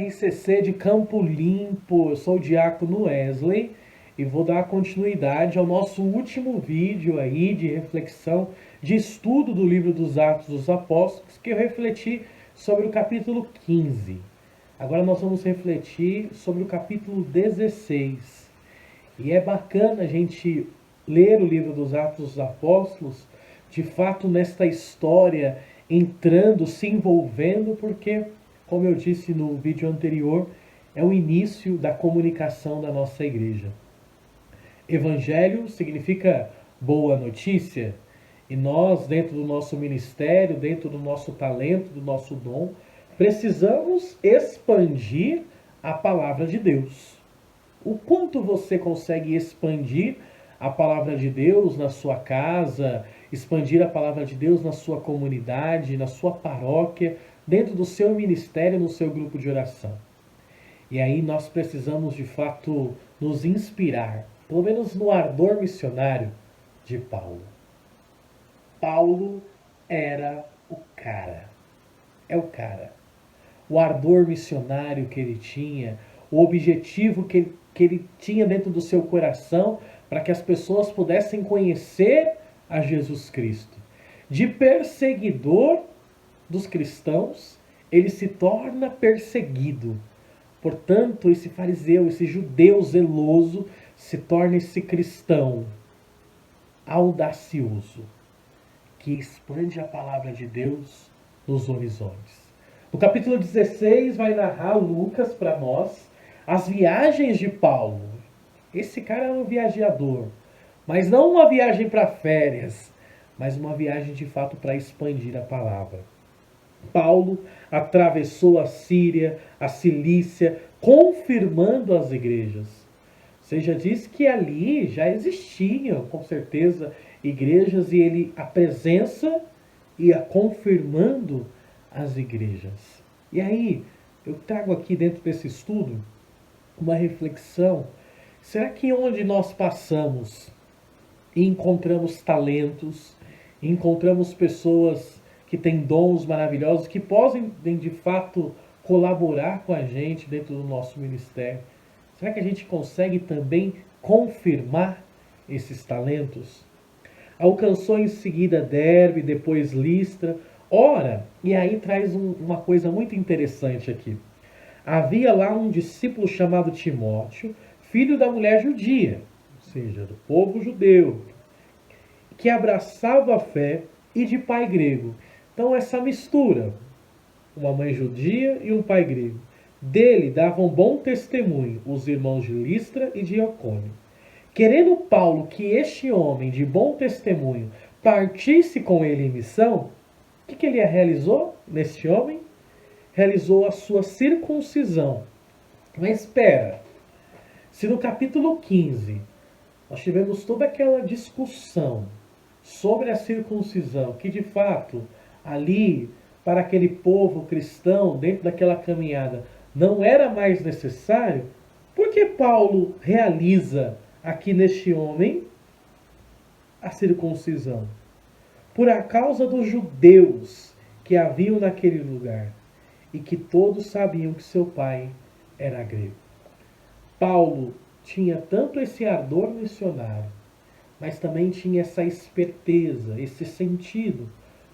RCC de Campo Limpo, eu sou o diácono Wesley e vou dar continuidade ao nosso último vídeo aí de reflexão, de estudo do livro dos Atos dos Apóstolos, que eu refleti sobre o capítulo 15. Agora nós vamos refletir sobre o capítulo 16. E é bacana a gente ler o livro dos Atos dos Apóstolos, de fato nesta história, entrando, se envolvendo, porque, como eu disse no vídeo anterior, é o início da comunicação da nossa igreja. Evangelho significa boa notícia, e nós, dentro do nosso ministério, dentro do nosso talento, do nosso dom, precisamos expandir a palavra de Deus. O quanto você consegue expandir a palavra de Deus na sua casa, expandir a palavra de Deus na sua comunidade, na sua paróquia, dentro do seu ministério, no seu grupo de oração. E aí nós precisamos de fato nos inspirar, pelo menos no ardor missionário de Paulo. Paulo era o cara. É o cara. O ardor missionário que ele tinha, o objetivo que ele tinha dentro do seu coração para que as pessoas pudessem conhecer a Jesus Cristo. De perseguidor dos cristãos, ele se torna perseguido. Portanto, esse fariseu, esse judeu zeloso, se torna esse cristão audacioso, que expande a palavra de Deus nos horizontes. No capítulo 16 vai narrar Lucas para nós as viagens de Paulo. Esse cara era um viajador, mas não uma viagem para férias, mas uma viagem de fato para expandir a palavra. Paulo atravessou a Síria, a Cilícia, confirmando as igrejas. Ou seja, diz que ali já existiam, com certeza, igrejas, e a presença ia confirmando as igrejas. E aí, eu trago aqui dentro desse estudo uma reflexão. Será que onde nós passamos e encontramos talentos, encontramos pessoas que têm dons maravilhosos, que podem de fato colaborar com a gente dentro do nosso ministério, será que a gente consegue também confirmar esses talentos? Alcançou em seguida Derbe, depois Listra. Ora, e aí traz uma coisa muito interessante aqui. Havia lá um discípulo chamado Timóteo, filho da mulher judia, ou seja, do povo judeu, que abraçava a fé e de pai grego. Então essa mistura, uma mãe judia e um pai grego, dele davam bom testemunho os irmãos de Listra e de Icônio. Querendo Paulo que este homem de bom testemunho partisse com ele em missão, o que ele realizou neste homem? Realizou a sua circuncisão. Mas espera, se no capítulo 15 nós tivemos toda aquela discussão sobre a circuncisão, que de fato ali para aquele povo cristão, dentro daquela caminhada, não era mais necessário, por que Paulo realiza aqui neste homem a circuncisão? Por causa dos judeus que haviam naquele lugar e que todos sabiam que seu pai era grego. Paulo tinha tanto esse ardor missionário, mas também tinha essa esperteza, esse sentido,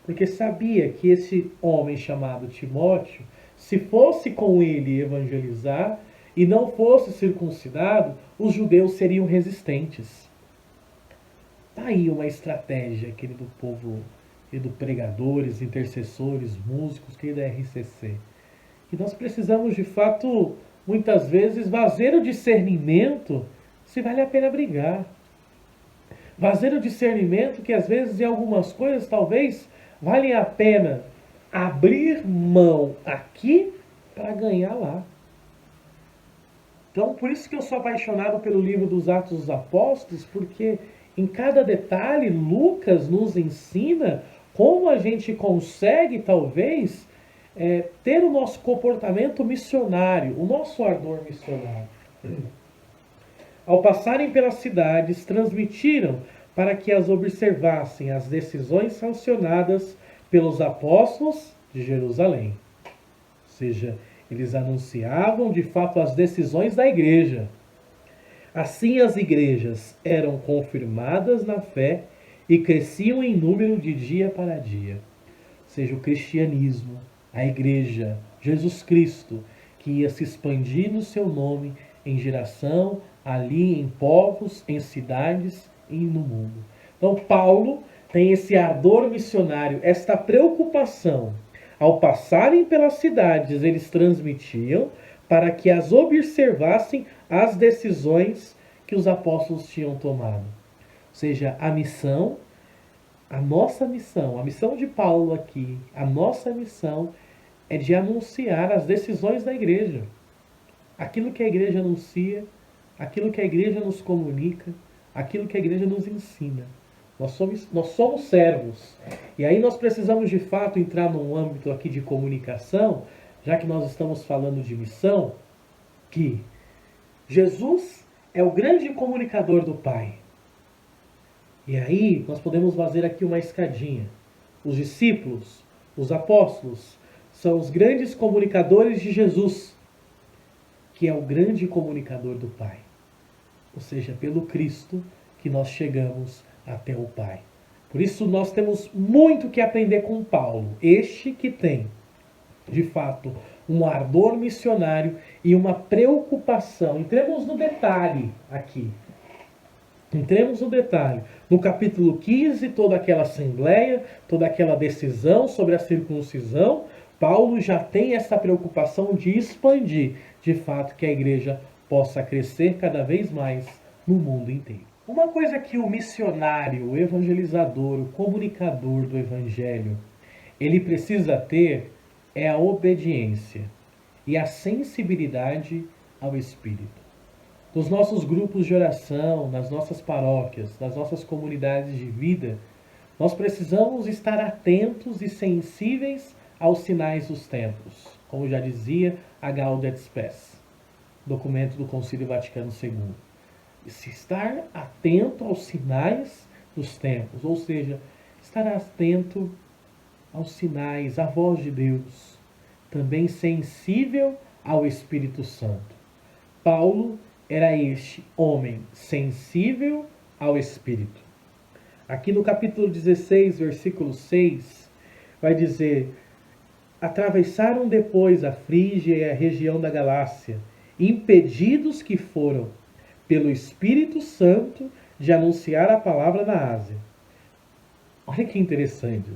porque sabia que esse homem chamado Timóteo, se fosse com ele evangelizar e não fosse circuncidado, os judeus seriam resistentes. Está aí uma estratégia, querido povo, querido pregadores, intercessores, músicos, querido RCC. E nós precisamos, de fato, muitas vezes, fazer o discernimento se vale a pena brigar. Fazer o discernimento que, às vezes, em algumas coisas, talvez, valem a pena abrir mão aqui para ganhar lá. Então, por isso que eu sou apaixonado pelo livro dos Atos dos Apóstolos, porque em cada detalhe, Lucas nos ensina como a gente consegue, talvez, ter o nosso comportamento missionário, o nosso ardor missionário. Ao passarem pelas cidades, transmitiram para que as observassem as decisões sancionadas pelos apóstolos de Jerusalém. Ou seja, Eles anunciavam de fato as decisões da igreja. Assim, as igrejas eram confirmadas na fé e cresciam em número de dia para dia. Seja o cristianismo, a igreja, Jesus Cristo, que ia se expandir no seu nome em geração, ali em povos, em cidades e no mundo. Então, Paulo tem esse ardor missionário, esta preocupação. Ao passarem pelas cidades, eles transmitiam para que as observassem as decisões que os apóstolos tinham tomado. Ou seja, a missão, a nossa missão, a missão de Paulo aqui, a nossa missão é de anunciar as decisões da igreja. Aquilo que a igreja anuncia, aquilo que a igreja nos comunica, aquilo que a igreja nos ensina. Nós somos servos. E aí nós precisamos de fato entrar num âmbito aqui de comunicação, já que nós estamos falando de missão, que Jesus é o grande comunicador do Pai. E aí nós podemos fazer aqui uma escadinha. Os discípulos, os apóstolos, são os grandes comunicadores de Jesus, que é o grande comunicador do Pai. Ou seja, pelo Cristo que nós chegamos até o Pai. Por isso nós temos muito que aprender com Paulo, este que tem, de fato, um ardor missionário e uma preocupação. Entremos no detalhe aqui. Entremos no detalhe. No capítulo 15, toda aquela assembleia, toda aquela decisão sobre a circuncisão, Paulo já tem essa preocupação de expandir, de fato, que a igreja possa crescer cada vez mais no mundo inteiro. Uma coisa que o missionário, o evangelizador, o comunicador do evangelho, ele precisa ter é a obediência e a sensibilidade ao Espírito. Nos nossos grupos de oração, nas nossas paróquias, nas nossas comunidades de vida, nós precisamos estar atentos e sensíveis aos sinais dos tempos, como já dizia a Gaudium et Spes, documento do Concílio Vaticano II. Se estar atento aos sinais dos tempos, ou seja, estar atento aos sinais, à voz de Deus, também sensível ao Espírito Santo. Paulo era este homem sensível ao Espírito. Aqui no capítulo 16, versículo 6, vai dizer: atravessaram depois a Frígia e a região da Galácia, impedidos que foram pelo Espírito Santo de anunciar a palavra na Ásia. Olha que interessante.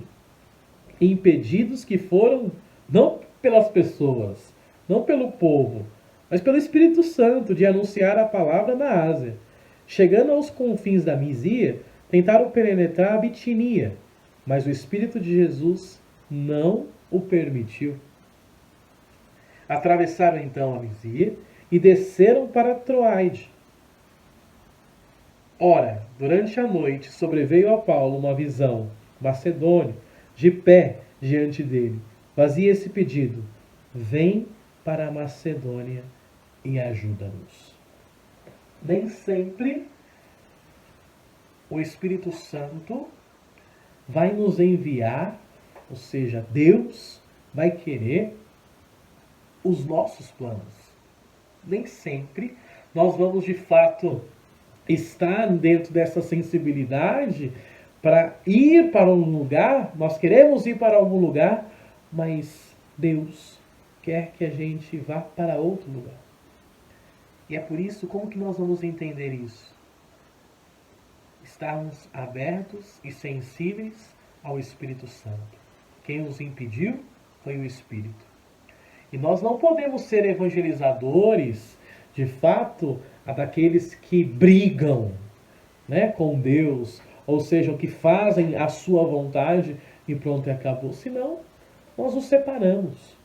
Impedidos que foram, não pelas pessoas, não pelo povo, mas pelo Espírito Santo de anunciar a palavra na Ásia. Chegando aos confins da Misia, tentaram penetrar a Bitinia, mas o Espírito de Jesus não o permitiu. Atravessaram então a Misia e desceram para Troade. Ora, durante a noite sobreveio a Paulo uma visão, macedônio, de pé diante dele. Fazia esse pedido: vem para a Macedônia e ajuda-nos. Nem sempre o Espírito Santo vai nos enviar, ou seja, Deus vai querer os nossos planos. Nem sempre nós vamos de fato estar dentro dessa sensibilidade para ir para um lugar. Nós queremos ir para algum lugar, mas Deus quer que a gente vá para outro lugar. E é por isso, como que nós vamos entender isso? Estarmos abertos e sensíveis ao Espírito Santo. Quem nos impediu foi o Espírito. E nós não podemos ser evangelizadores, de fato, daqueles que brigam, né, com Deus, ou seja, que fazem a sua vontade e pronto, e acabou. Senão, nós nos separamos.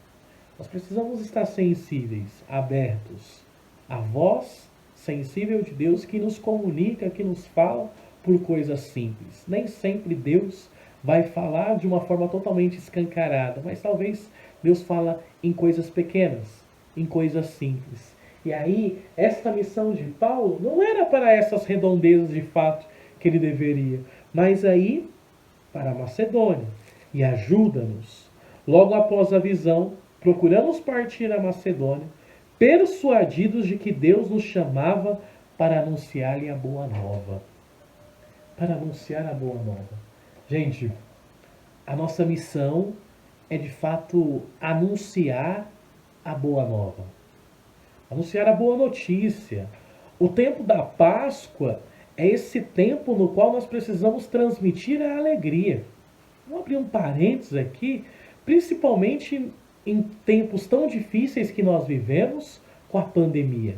Nós precisamos estar sensíveis, abertos à voz sensível de Deus que nos comunica, que nos fala por coisas simples. Nem sempre Deus vai falar de uma forma totalmente escancarada, mas talvez Deus fala em coisas pequenas, em coisas simples. E aí, esta missão de Paulo não era para essas redondezas de fato que ele deveria, mas aí para a Macedônia. E ajuda-nos. Logo após a visão, procuramos partir a Macedônia, persuadidos de que Deus nos chamava para anunciar-lhe a boa nova. Para anunciar a boa nova. Gente, a nossa missão é de fato anunciar a boa nova. Anunciar a boa notícia. O tempo da Páscoa é esse tempo no qual nós precisamos transmitir a alegria. Vou abrir um parênteses aqui, principalmente em tempos tão difíceis que nós vivemos com a pandemia.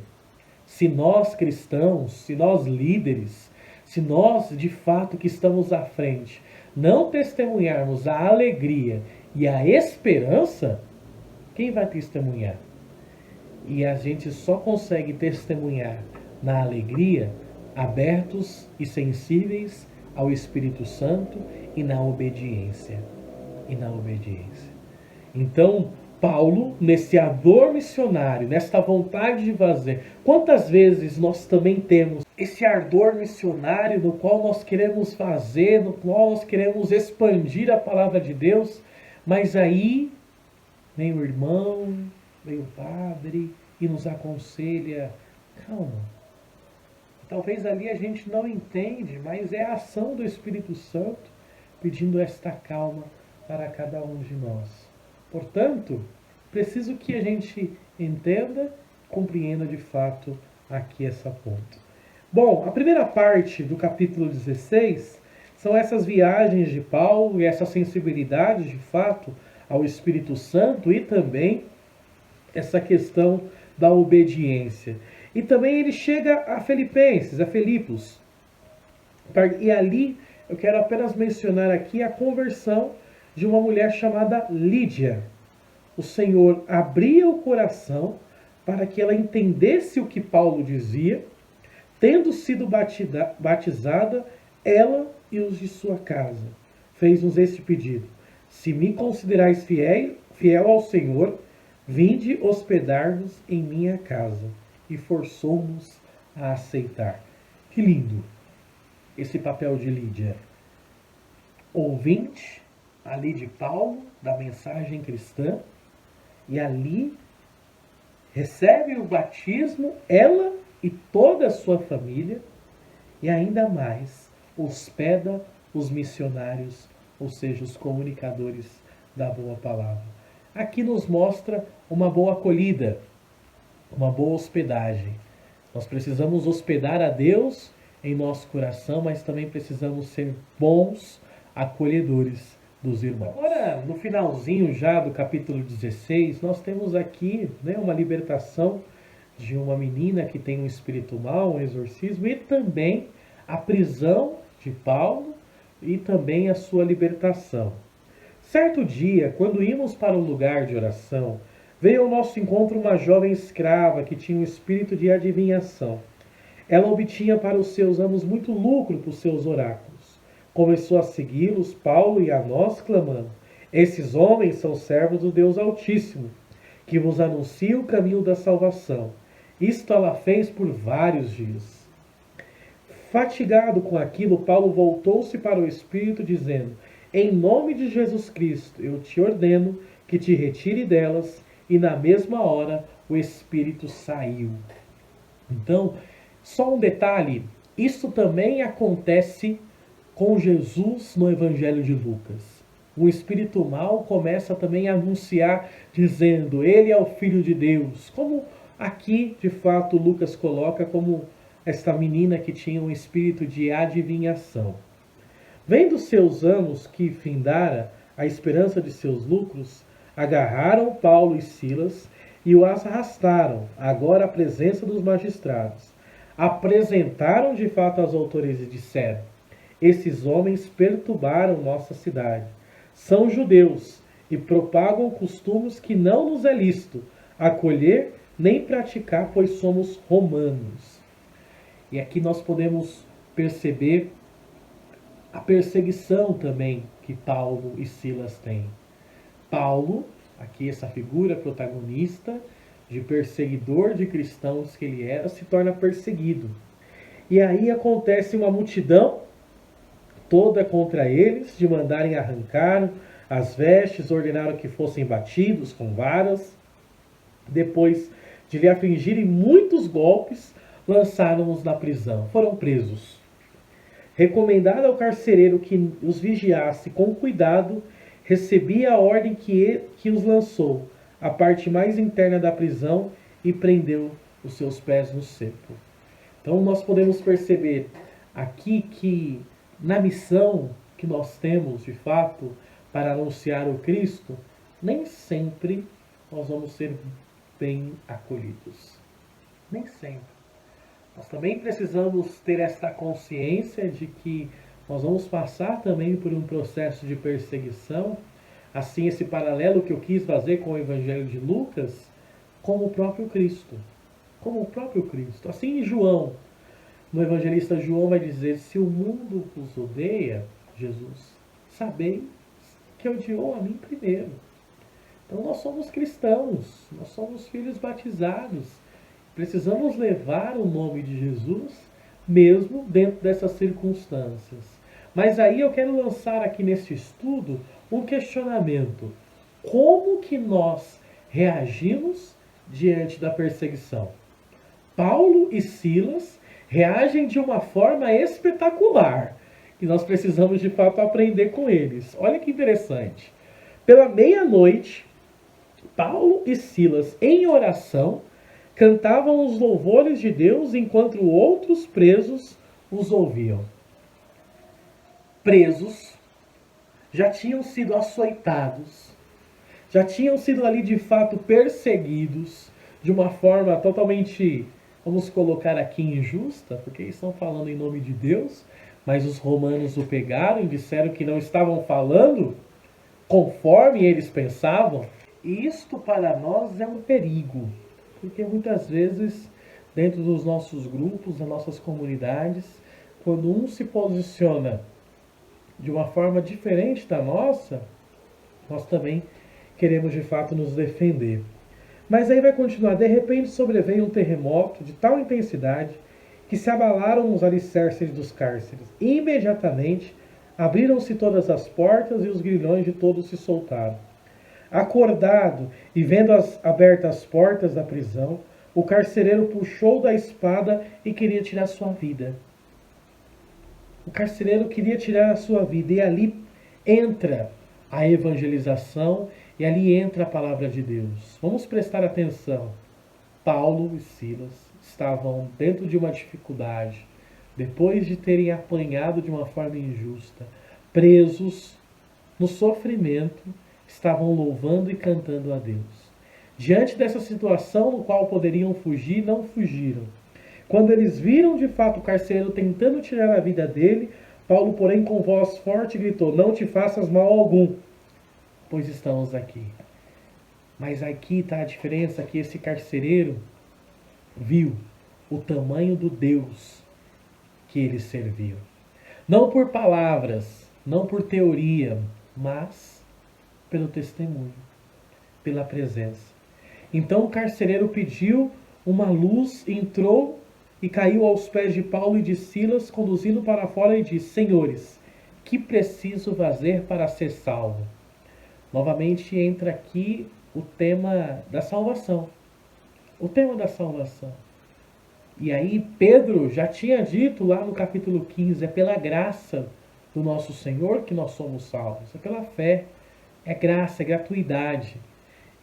Se nós cristãos, se nós líderes, se nós de fato que estamos à frente, não testemunharmos a alegria e a esperança, quem vai testemunhar? E a gente só consegue testemunhar na alegria, abertos e sensíveis ao Espírito Santo e na obediência. Então, Paulo, nesse ardor missionário, nesta vontade de fazer, quantas vezes nós também temos esse ardor missionário no qual nós queremos fazer, no qual nós queremos expandir a palavra de Deus, mas aí vem o irmão, vem o padre e nos aconselha, calma. Talvez ali a gente não entende, mas é a ação do Espírito Santo pedindo esta calma para cada um de nós. Portanto, preciso que a gente entenda, compreenda de fato aqui essa ponto. Bom, a primeira parte do capítulo 16 são essas viagens de Paulo e essa sensibilidade de fato ao Espírito Santo e também essa questão da obediência. E também ele chega a Filipenses, a Filipos. E ali eu quero apenas mencionar aqui a conversão de uma mulher chamada Lídia. O Senhor abria o coração para que ela entendesse o que Paulo dizia, tendo sido batizada, ela e os de sua casa. Fez-nos este pedido: se me considerais fiel ao Senhor, vinde hospedar-vos em minha casa. E forçou-nos a aceitar. Que lindo esse papel de Lídia. Ouvinte ali de Paulo, da mensagem cristã, e ali recebe o batismo, ela e toda a sua família, e ainda mais hospeda os missionários, ou seja, os comunicadores da boa palavra. Aqui nos mostra uma boa acolhida, uma boa hospedagem. Nós precisamos hospedar a Deus em nosso coração, mas também precisamos ser bons acolhedores dos irmãos. Agora, no finalzinho já do capítulo 16, nós temos aqui uma libertação de uma menina que tem um espírito mau, um exorcismo, e também a prisão de Paulo e também a sua libertação. Certo dia, quando íamos para um lugar de oração, veio ao nosso encontro uma jovem escrava que tinha um espírito de adivinhação. Ela obtinha para os seus amos muito lucro por seus oráculos. Começou a segui-los, Paulo e a nós, clamando: esses homens são servos do Deus Altíssimo, que vos anuncia o caminho da salvação. Isto ela fez por vários dias. Fatigado com aquilo, Paulo voltou-se para o Espírito, dizendo: em nome de Jesus Cristo, eu te ordeno que te retire delas. E na mesma hora o Espírito saiu. Então, só um detalhe, isso também acontece com Jesus no Evangelho de Lucas. O espírito mau começa também a anunciar, dizendo: ele é o Filho de Deus. Como aqui, de fato, Lucas coloca como esta menina que tinha um espírito de adivinhação. Vendo seus amos que findara a esperança de seus lucros, agarraram Paulo e Silas e o arrastaram, agora à presença dos magistrados. Apresentaram de fato às autoridades e disseram: esses homens perturbaram nossa cidade. São judeus e propagam costumes que não nos é lícito acolher nem praticar, pois somos romanos. E aqui nós podemos perceber a perseguição também que Paulo e Silas têm. Paulo, aqui essa figura protagonista de perseguidor de cristãos que ele era, se torna perseguido. E aí acontece uma multidão toda contra eles, de mandarem arrancar as vestes, ordenaram que fossem batidos com varas. Depois de lhe afligirem muitos golpes, lançaram-os na prisão. Foram presos. Recomendado ao carcereiro que os vigiasse com cuidado, recebia a ordem que os lançou à parte mais interna da prisão e prendeu os seus pés no cepo. Então nós podemos perceber aqui que na missão que nós temos de fato para anunciar o Cristo, nem sempre nós vamos ser bem acolhidos. Nem sempre. Nós também precisamos ter esta consciência de que nós vamos passar também por um processo de perseguição. Assim, esse paralelo que eu quis fazer com o Evangelho de Lucas, como o próprio Cristo. Como o próprio Cristo. Assim, em João, no evangelista João vai dizer: se o mundo vos odeia, Jesus, sabei que odiou a mim primeiro. Então nós somos cristãos, nós somos filhos batizados. Precisamos levar o nome de Jesus, mesmo dentro dessas circunstâncias. Mas aí eu quero lançar aqui neste estudo um questionamento. Como que nós reagimos diante da perseguição? Paulo e Silas reagem de uma forma espetacular. E nós precisamos de fato aprender com eles. Olha que interessante. Pela meia-noite, Paulo e Silas, em oração, cantavam os louvores de Deus enquanto outros presos os ouviam. Presos, já tinham sido açoitados, já tinham sido ali de fato perseguidos de uma forma totalmente, vamos colocar aqui, injusta, porque estão falando em nome de Deus, mas os romanos o pegaram e disseram que não estavam falando conforme eles pensavam. E isto para nós é um perigo, porque muitas vezes, dentro dos nossos grupos, das nossas comunidades, quando um se posiciona de uma forma diferente da nossa, nós também queremos de fato nos defender. Mas aí vai continuar. De repente sobreveio um terremoto de tal intensidade que se abalaram os alicerces dos cárceres. Imediatamente abriram-se todas as portas e os grilhões de todos se soltaram. Acordado e vendo abertas as portas da prisão, o carcereiro puxou da espada e queria tirar sua vida. O carcereiro queria tirar a sua vida, e ali entra a evangelização e ali entra a palavra de Deus. Vamos prestar atenção. Paulo e Silas estavam dentro de uma dificuldade, depois de terem apanhado de uma forma injusta, presos no sofrimento, estavam louvando e cantando a Deus. Diante dessa situação no qual poderiam fugir, não fugiram. Quando eles viram de fato o carcereiro tentando tirar a vida dele, Paulo, porém, com voz forte gritou: não te faças mal algum, pois estamos aqui. Mas aqui está a diferença, que esse carcereiro viu o tamanho do Deus que eles serviam. Não por palavras, não por teoria, mas pelo testemunho, pela presença. Então o carcereiro pediu uma luz, entrou e caiu aos pés de Paulo e de Silas, conduzindo para fora, e disse: senhores, que preciso fazer para ser salvo? Novamente entra aqui o tema da salvação. O tema da salvação. E aí Pedro já tinha dito lá no capítulo 15, é pela graça do nosso Senhor que nós somos salvos. É pela fé. É graça, é gratuidade.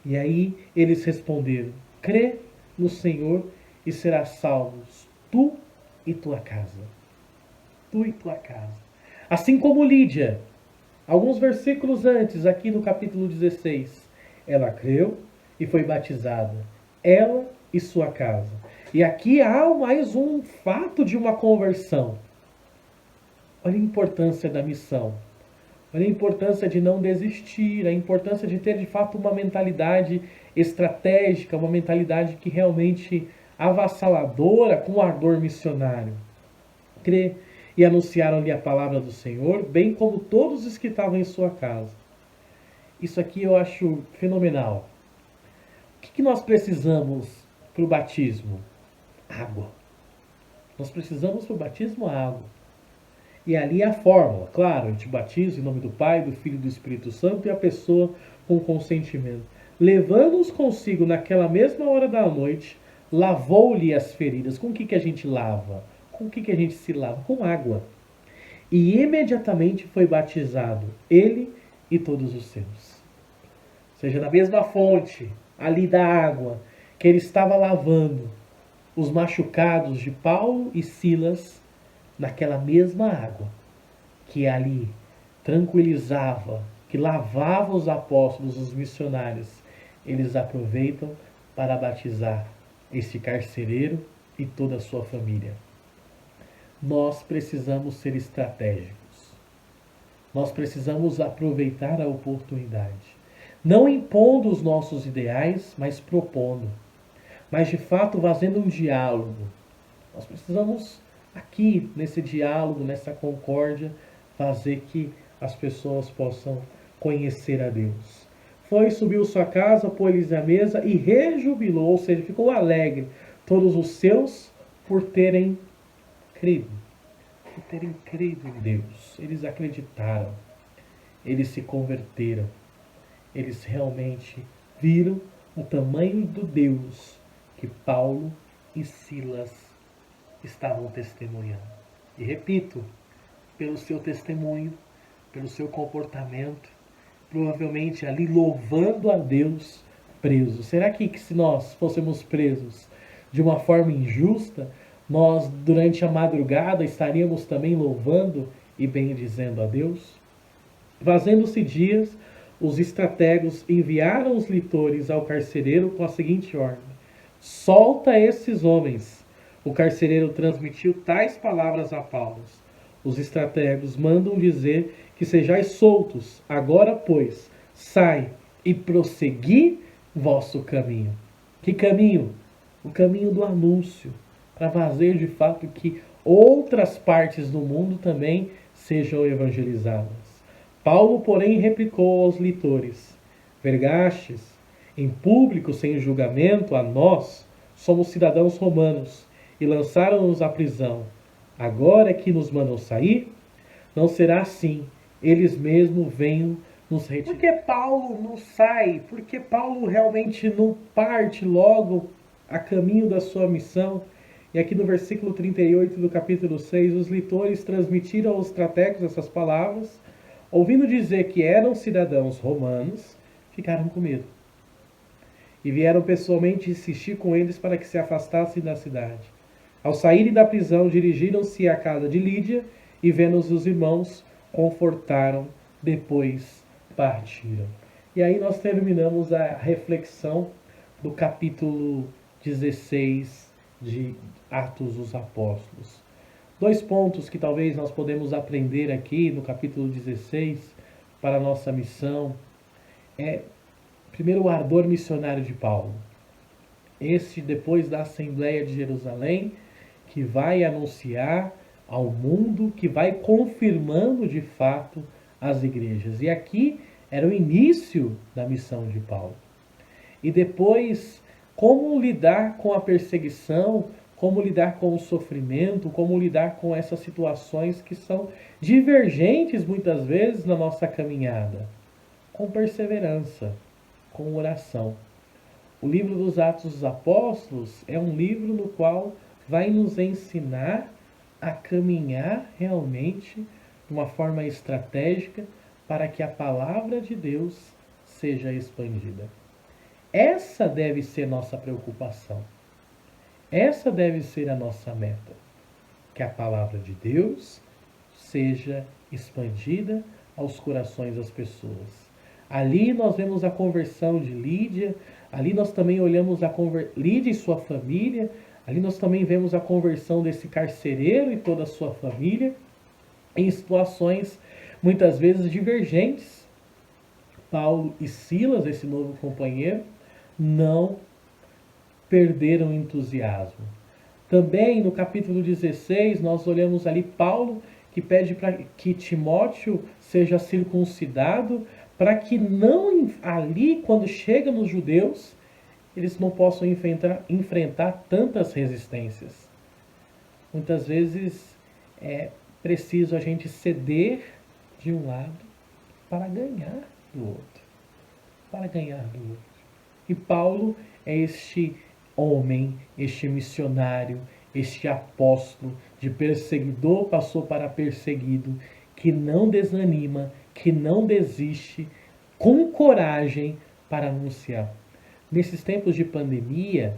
E aí eles responderam: crê no Senhor e serás salvos, tu e tua casa. Tu e tua casa. Assim como Lídia, alguns versículos antes, aqui no capítulo 16, ela creu e foi batizada. Ela e sua casa. E aqui há mais um fato de uma conversão. Olha a importância da missão. Olha a importância de não desistir, a importância de ter de fato uma mentalidade estratégica, uma mentalidade que realmente avassaladora, com ardor missionário. Crer e anunciaram-lhe a palavra do Senhor, bem como todos os que estavam em sua casa. Isso aqui eu acho fenomenal. O que nós precisamos para o batismo? Água. Nós precisamos para o batismo água. E ali a fórmula, claro, eu te batizo em nome do Pai, do Filho e do Espírito Santo, e a pessoa com consentimento. Levando-os consigo naquela mesma hora da noite, lavou-lhe as feridas. Com o que a gente lava? Com o que a gente se lava? Com água. E imediatamente foi batizado, ele e todos os seus. Ou seja, na mesma fonte, ali da água, que ele estava lavando os machucados de Paulo e Silas, naquela mesma água, que ali tranquilizava, que lavava os apóstolos, os missionários, eles aproveitam para batizar este carcereiro e toda a sua família. Nós precisamos ser estratégicos. Nós precisamos aproveitar a oportunidade. Não impondo os nossos ideais, mas propondo. Mas de fato fazendo um diálogo. Nós precisamos aqui, nesse diálogo, nessa concórdia, fazer que as pessoas possam conhecer a Deus. Foi, subiu sua casa, pôs-lhes à mesa e rejubilou, ou seja, ficou alegre, todos os seus por terem crido. Por terem crido em Deus. Eles acreditaram. Eles se converteram. Eles realmente viram o tamanho do Deus que Paulo e Silas estavam testemunhando. E repito, pelo seu testemunho, pelo seu comportamento, provavelmente ali louvando a Deus presos. Será que se nós fôssemos presos de uma forma injusta, nós durante a madrugada estaríamos também louvando e bendizendo a Deus? Fazendo-se dias, os estrategos enviaram os litores ao carcereiro com a seguinte ordem: solta esses homens. O carcereiro transmitiu tais palavras a Paulo: os estrategos mandam dizer que sejais soltos. Agora, pois, sai e prossegui vosso caminho. Que caminho? O caminho do anúncio, para fazer de fato que outras partes do mundo também sejam evangelizadas. Paulo, porém, replicou aos litores: vergastes em público sem julgamento a nós, somos cidadãos romanos, e lançaram-nos à prisão. Agora é que nos mandam sair? Não será assim. Eles mesmos venham nos retirar. Por que Paulo não sai? Por que Paulo realmente não parte logo a caminho da sua missão? E aqui no versículo 38 do capítulo 6, os litores transmitiram aos estrategos essas palavras. Ouvindo dizer que eram cidadãos romanos, ficaram com medo. E vieram pessoalmente insistir com eles para que se afastassem da cidade. Ao saírem da prisão, dirigiram-se à casa de Lídia e, vendo os irmãos, confortaram, depois partiram. E aí nós terminamos a reflexão do capítulo 16 de Atos dos Apóstolos. Dois pontos que talvez nós podemos aprender aqui no capítulo 16 para a nossa missão é, primeiro, o ardor missionário de Paulo. Este, depois da Assembleia de Jerusalém, que vai anunciar ao mundo, que vai confirmando de fato as igrejas. E aqui era o início da missão de Paulo. E depois, como lidar com a perseguição, como lidar com o sofrimento, como lidar com essas situações que são divergentes muitas vezes na nossa caminhada. Com perseverança, com oração. O livro dos Atos dos Apóstolos é um livro no qual vai nos ensinar a caminhar realmente de uma forma estratégica para que a palavra de Deus seja expandida. Essa deve ser nossa preocupação. Essa deve ser a nossa meta. Que a palavra de Deus seja expandida aos corações das pessoas. Ali nós vemos a conversão de Lídia, ali nós também olhamos Lídia e sua família, ali nós também vemos a conversão desse carcereiro e toda a sua família, em situações muitas vezes divergentes. Paulo e Silas, esse novo companheiro, não perderam o entusiasmo. Também no capítulo 16, nós olhamos ali Paulo que pede para que Timóteo seja circuncidado, para que não ali, quando chega nos judeus, eles não possam enfrentar tantas resistências. Muitas vezes preciso a gente ceder de um lado para ganhar do outro. Para ganhar do outro. E Paulo é este homem, este missionário, este apóstolo, de perseguidor passou para perseguido, que não desanima, que não desiste, com coragem para anunciar. Nesses tempos de pandemia,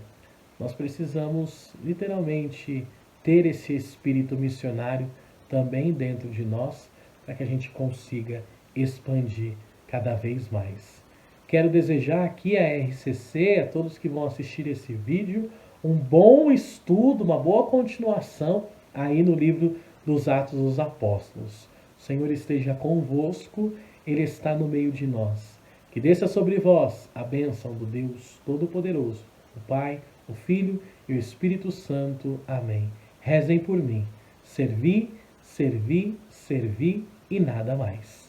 nós precisamos literalmente ter esse espírito missionário também dentro de nós, para que a gente consiga expandir cada vez mais. Quero desejar aqui a RCC, a todos que vão assistir esse vídeo, um bom estudo, uma boa continuação aí no livro dos Atos dos Apóstolos. O Senhor esteja convosco, Ele está no meio de nós. Que desça sobre vós a bênção do Deus Todo-Poderoso, o Pai, o Filho e o Espírito Santo. Amém. Rezem por mim. Servi, servi, servi e nada mais.